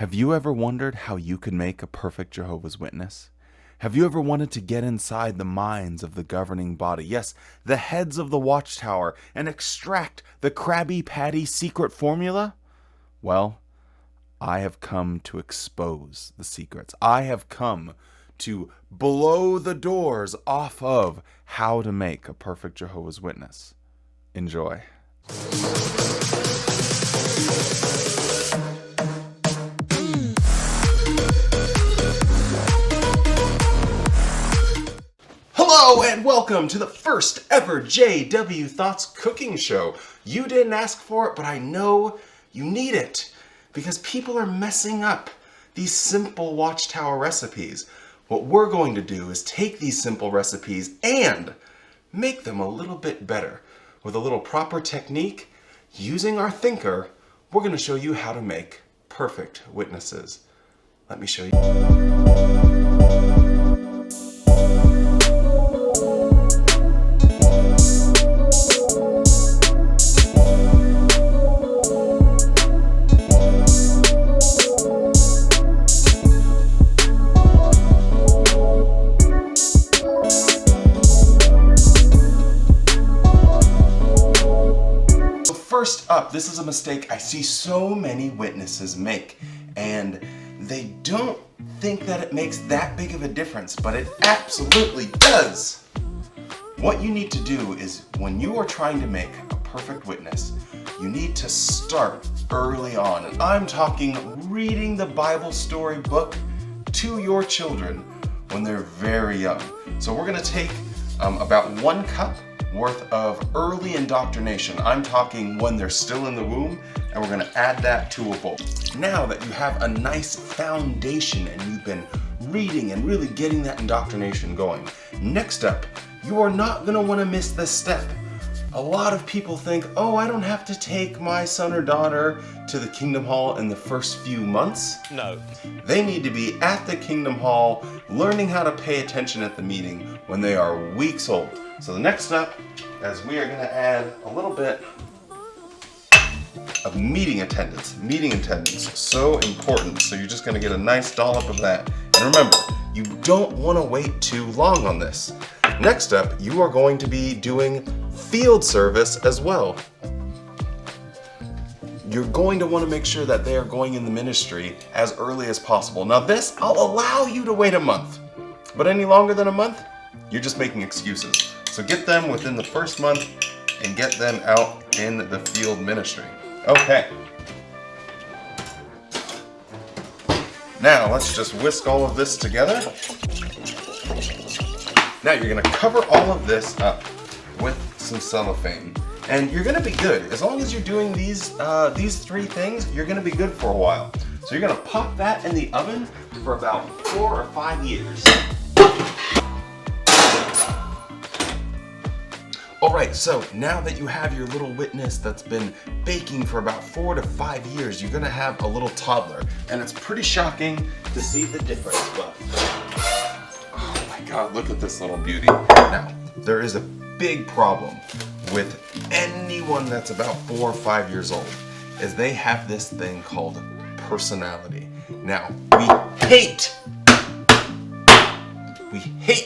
Have you ever wondered how you could make a perfect Jehovah's Witness? Have you ever wanted to get inside the minds of the governing body, yes, the heads of the Watchtower, and extract the Krabby Patty secret formula? Well, I have come to expose the secrets. I have come to blow the doors off of how to make a perfect Jehovah's Witness. Enjoy. Hello and welcome to the first ever JW Thoughts cooking show. You didn't ask for it, but I know you need it because people are messing up these simple Watchtower recipes. What we're going to do is take these simple recipes and make them a little bit better. With a little proper technique, using our thinker, we're going to show you how to make perfect witnesses. Let me show you. First up, this is a mistake I see so many witnesses make, and they don't think that it makes that big of a difference, but it absolutely does. What you need to do is, when you are trying to make a perfect witness, you need to start early on. And I'm talking reading the Bible story book to your children when they're very young. So we're going to take about 1 cup worth of early indoctrination. I'm talking when they're still in the womb, and we're going to add that to a bowl. Now that you have a nice foundation and you've been reading and really getting that indoctrination going, next up, you are not going to want to miss this step. A lot of people think, oh, I don't have to take my son or daughter to the Kingdom Hall in the first few months. No. They need to be at the Kingdom Hall learning how to pay attention at the meeting when they are weeks old. So the next step is we are going to add a little bit of meeting attendance. Meeting attendance, so important. So you're just going to get a nice dollop of that. And remember, you don't want to wait too long on this. Next up, you are going to be doing field service as well. You're going to want to make sure that they are going in the ministry as early as possible. Now this, I'll allow you to wait a month, but any longer than a month, you're just making excuses. So get them within the first month and get them out in the field ministry. Okay. Now let's just whisk all of this together. Now you're going to cover all of this up with some cellophane. And you're going to be good. As long as you're doing these 3 things, you're going to be good for a while. So you're going to pop that in the oven for about 4 or 5 years. Alright, so now that you have your little witness that's been baking for about 4 to 5 years, you're going to have a little toddler. And it's pretty shocking to see the difference, but oh my god, look at this little beauty. Now, there is a big problem with anyone that's about 4 or 5 years old, is they have this thing called personality. Now, we hate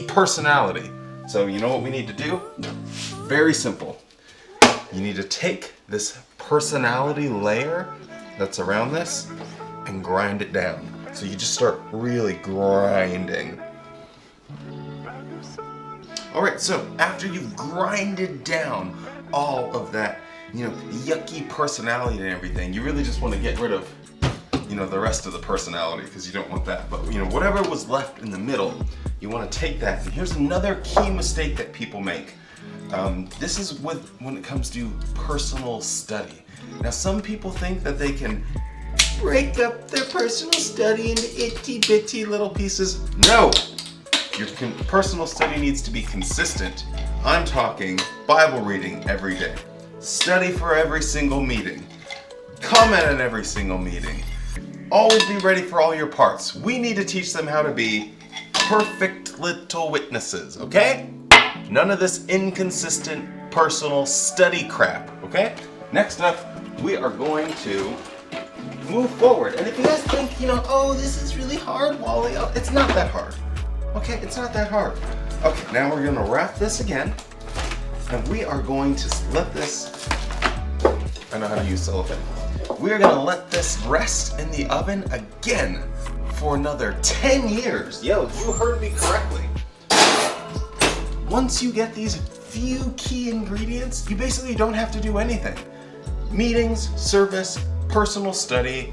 personality. So you know what we need to do? Very simple. You need to take this personality layer that's around this and grind it down. So you just start really grinding. Alright, so after you've grinded down all of that, yucky personality and everything, you really just want to get rid of, the rest of the personality, because you don't want that. But, whatever was left in the middle, you want to take that. And here's another key mistake that people make. This is when it comes to personal study. Now, some people think that they can break up their personal study into itty-bitty little pieces. No! Your personal study needs to be consistent. I'm talking Bible reading every day. Study for every single meeting. Comment on every single meeting. Always be ready for all your parts. We need to teach them how to be perfect little witnesses, okay? None of this inconsistent personal study crap, okay? Next up, we are going to move forward. And if you guys think, oh, this is really hard, Wally, it's not that hard. Okay, it's not that hard. Okay, now we're gonna wrap this again. And we are going to let this, I know how to use cellophane. We're gonna let this rest in the oven again for another 10 years. Yo, you heard me correctly. Once you get these few key ingredients, you basically don't have to do anything. Meetings, service, personal study,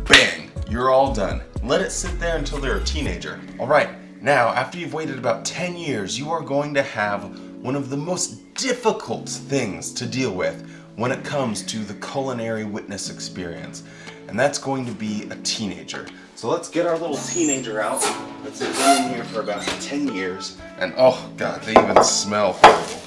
bang, you're all done. Let it sit there until they're a teenager. All right, now after you've waited about 10 years, you are going to have one of the most difficult things to deal with when it comes to the culinary witness experience, and that's going to be a teenager. So let's get our little teenager out. Let's say been in here for about 10 years, and oh God, they even smell horrible.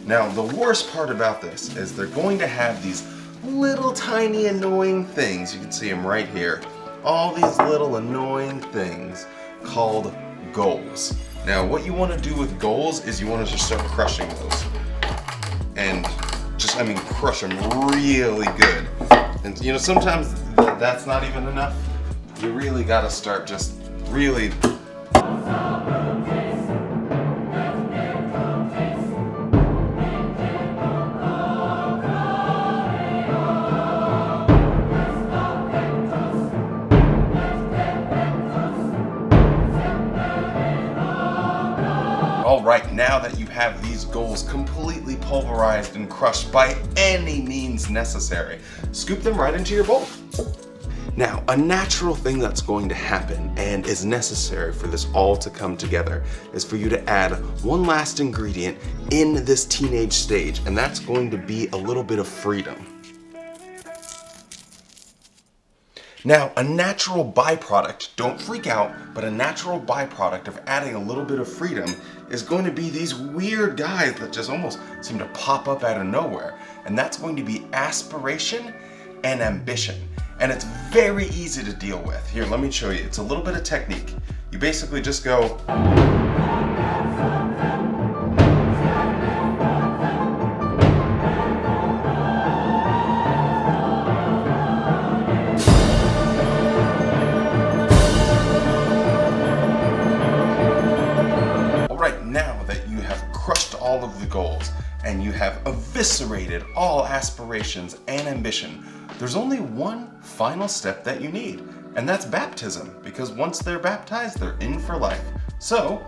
Now, the worst part about this is they're going to have these little tiny annoying things. You can see them right here. All these little annoying things called goals. Now, what you want to do with goals is you want to just start crushing those. And crush them really good. And sometimes that's not even enough. You really got to start just really. All right, now that you have these goals completely pulverized and crushed by any means necessary, scoop them right into your bowl. Now, a natural thing that's going to happen and is necessary for this all to come together is for you to add one last ingredient in this teenage stage, and that's going to be a little bit of freedom. Now, a natural byproduct, don't freak out, but a natural byproduct of adding a little bit of freedom is going to be these weird guys that just almost seem to pop up out of nowhere. And that's going to be aspiration and ambition. And it's very easy to deal with. Here, let me show you. It's a little bit of technique. You basically just go. Now that you have crushed all of the goals and you have eviscerated all aspirations and ambition, there's only one final step that you need, and that's baptism, because once they're baptized, they're in for life. So,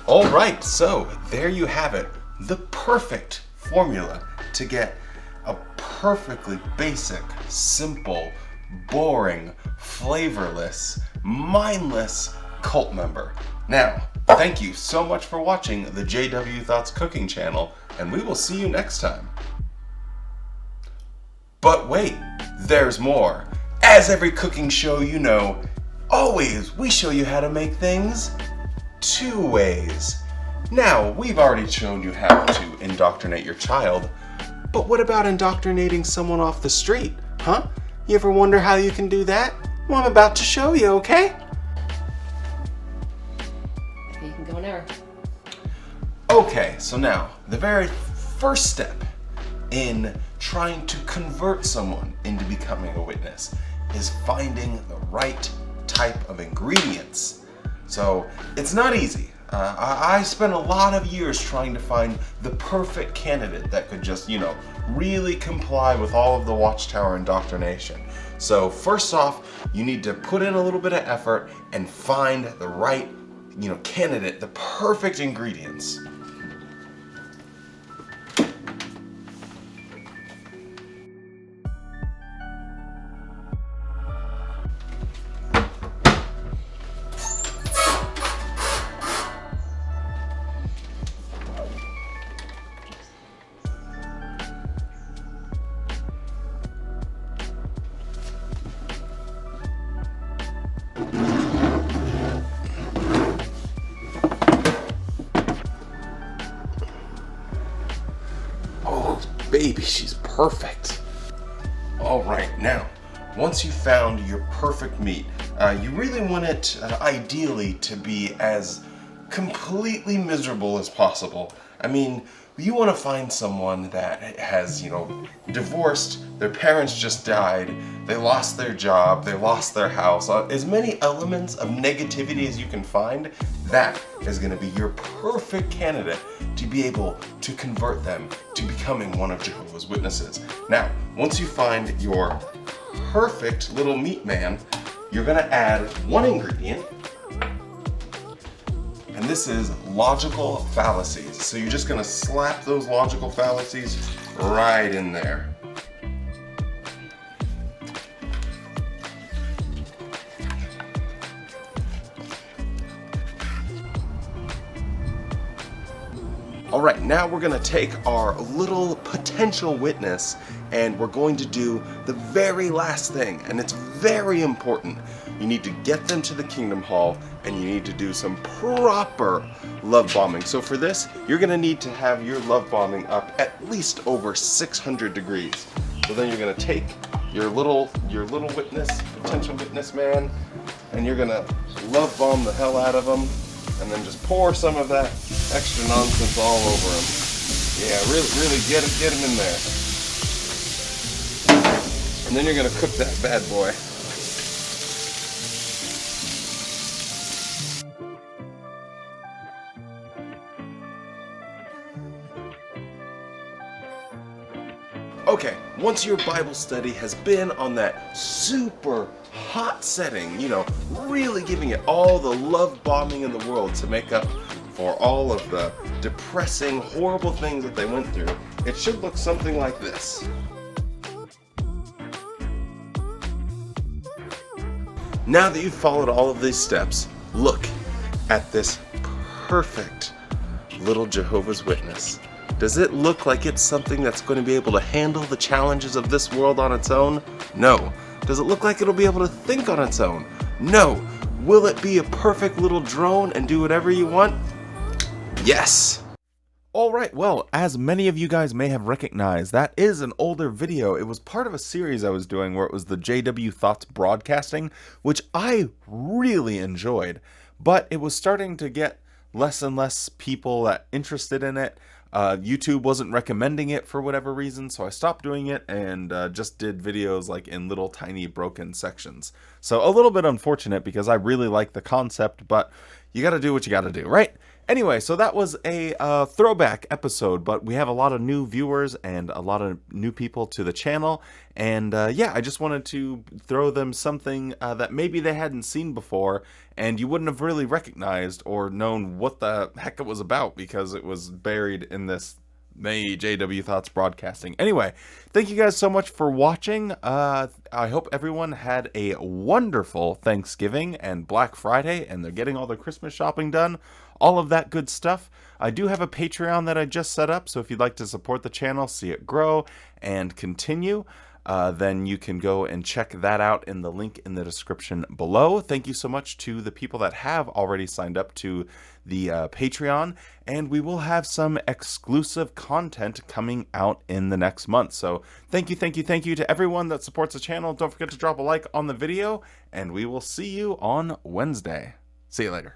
alright, so there you have it. The perfect formula to get a perfectly basic, simple, boring, flavorless, mindless cult member. Now, thank you so much for watching the JW Thoughts Cooking channel, and we will see you next time. But wait, there's more. As every cooking show you know, always we show you how to make things 2 ways. Now, we've already shown you how to indoctrinate your child, but what about indoctrinating someone off the street, huh? You ever wonder how you can do that? Well, I'm about to show you, okay? You can go whenever. Okay, so now, the very first step in trying to convert someone into becoming a witness is finding the right type of ingredients. So it's not easy. I spent a lot of years trying to find the perfect candidate that could just, really comply with all of the Watchtower indoctrination. So first off, you need to put in a little bit of effort and find the right, candidate, the perfect ingredients. Baby, she's perfect. Now, once you found your perfect meat, you really want it ideally to be as completely miserable as possible. I mean, you want to find someone that has, divorced, their parents just died, they lost their job, they lost their house, as many elements of negativity as you can find. That is going to be your perfect candidate to be able to convert them to becoming one of Jehovah's Witnesses. Now, once you find your perfect little meat man, you're going to add one ingredient, and this is logical fallacies. So you're just going to slap those logical fallacies right in there. All right, now we're going to take our little potential witness and we're going to do the very last thing, and it's very important. You need to get them to the Kingdom Hall and you need to do some proper love bombing. So for this, you're going to need to have your love bombing up at least over 600 degrees. So then you're going to take your little witness, potential witness man, and you're going to love bomb the hell out of them. And then just pour some of that extra nonsense all over him. Yeah, really get him in there. And then you're gonna cook that bad boy. Okay, once your Bible study has been on that super hot setting, really giving it all the love bombing in the world to make up for all of the depressing, horrible things that they went through, it should look something like this. Now that you've followed all of these steps, look at this perfect little Jehovah's Witness. Does it look like it's something that's going to be able to handle the challenges of this world on its own? No. Does it look like it'll be able to think on its own? No. Will it be a perfect little drone and do whatever you want? Yes. Alright, well, as many of you guys may have recognized, that is an older video. It was part of a series I was doing where it was the JW Thoughts broadcasting, which I really enjoyed. But it was starting to get less and less people that interested in it. YouTube wasn't recommending it for whatever reason, so I stopped doing it and just did videos like in little tiny broken sections. So a little bit unfortunate because I really like the concept, but you gotta do what you gotta do, right? Anyway, so that was a throwback episode, but we have a lot of new viewers and a lot of new people to the channel, and yeah, I just wanted to throw them something that maybe they hadn't seen before, and you wouldn't have really recognized or known what the heck it was about because it was buried in this JW Thoughts broadcasting. Anyway, thank you guys so much for watching. I hope everyone had a wonderful Thanksgiving and Black Friday, and they're getting all their Christmas shopping done. All of that good stuff. I do have a Patreon that I just set up, so if you'd like to support the channel, see it grow and continue, then you can go and check that out in the link in the description below. Thank you so much to the people that have already signed up to the Patreon, and we will have some exclusive content coming out in the next month. So thank you to everyone that supports the channel. Don't forget to drop a like on the video, and we will see you on Wednesday. See you later.